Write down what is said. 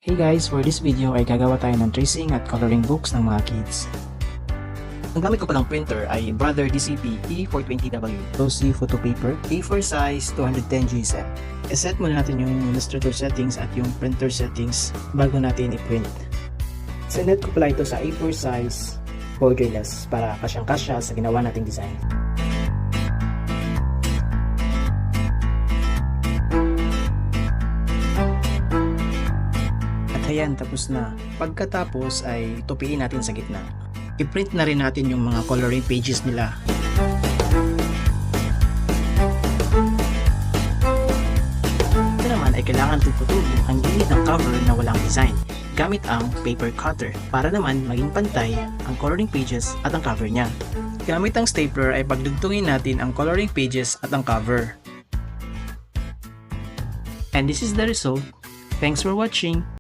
Hey guys, for this video ay gagawa tayo ng tracing at coloring books ng mga kids. Ang gamit ko palang printer ay Brother DCP E420W. Glossy photo paper, A4 size, 210 GSM. I-set muna natin yung Illustrator settings at yung printer settings bago natin i-print. Sinet ko pala ito sa A4 size, borderless para kasyang-kasya sa ginawa nating design. Ayan, tapos na. Pagkatapos ay tupiin natin sa gitna. I-print na rin natin yung mga coloring pages nila. Ito naman ay kailangan puputulin ang gilid ng cover na walang design gamit ang paper cutter para naman maging pantay ang coloring pages at ang cover niya. Gamit ang stapler ay pagdugtungin natin ang coloring pages at ang cover. And this is the result. Thanks for watching!